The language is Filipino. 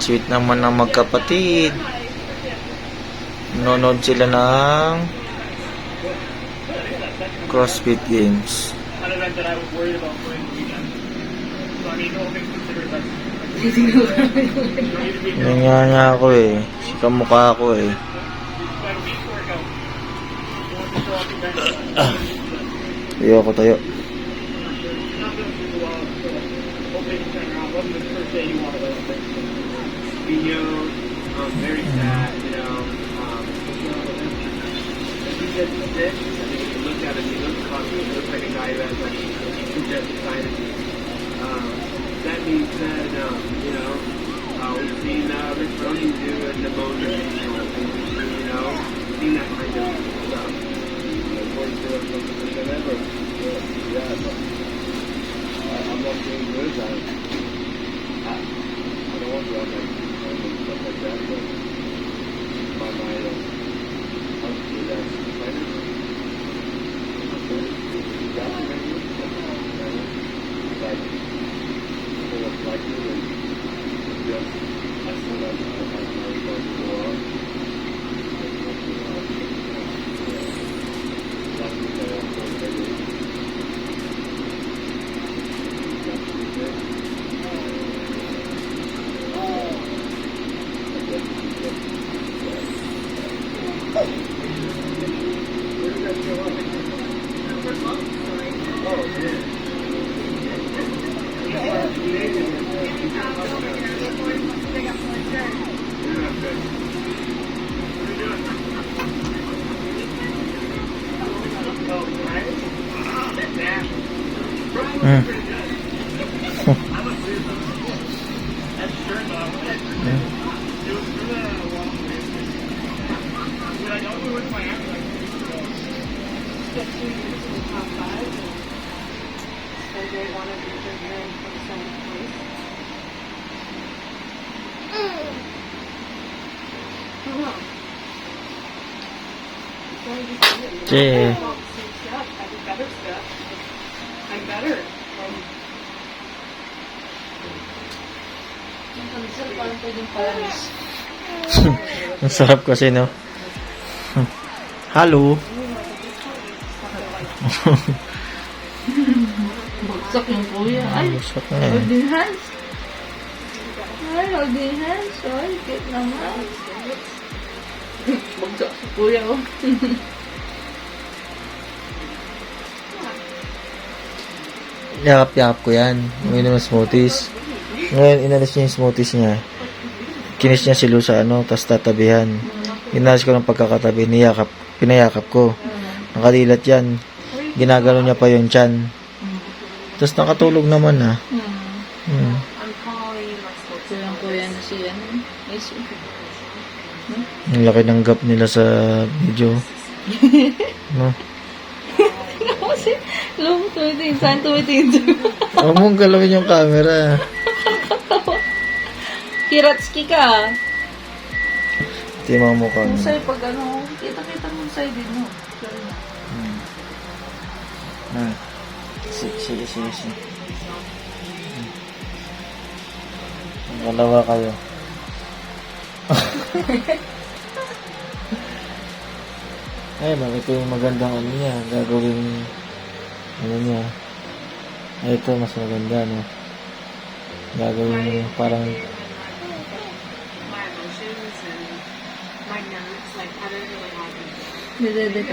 Sweet naman ng magkapatid. Nanonood sila ng CrossFit Games. Nangyayan ako eh. Kamukha ako eh. Ayoko tayo. Very sad, you know. He gets sick. I mean, you look at him, he looks funny. He looks like a guy who has like congestive sinus. That being said, you know, we've seen Rich Brody do a pneumonia, you know, seen that kind of stuff. According to whatever. Yeah, I'm not doing good. I don't want to have like stuff like that, but my mind obviously that's excited. Like people look like you and just I still have my going to go on. That's what they are for every Yeah. I'm better. Ang sarap kasi, no? Halo. Bagsak yung kuya. Ay, Bagsak na eh. holding hands. Ay, holding hands. Ay, cute naman. Bagsak si kuya, oh. Yakap-yakap ko yan. Uminom ng smoothies. Ngayon, inalis niya yung smoothies niya. Kinis niya si Lu sa tapos tatabihan. Inalis ko ng pagkakatabi, pinayakap ko. Nakadilat yan. Ginagano niya pa yung tiyan. Tapos nakatulog naman na. Ito lang kuya na siya. Ang laki ng gap nila sa video. No? Kasi, long tumitingin. Saan tumitingin? Huwag mong galawin yung camera. Kiratski ka. Ito yung mga mukha Kung niya. sa'yo pag kita-kita mo sa'yo din mo. Sige. Dalawa kayo. Ay, ito yung magandang niya. Gagawin niya. Ay, ito mas maganda, no? Gagawin mo parang Dede ka.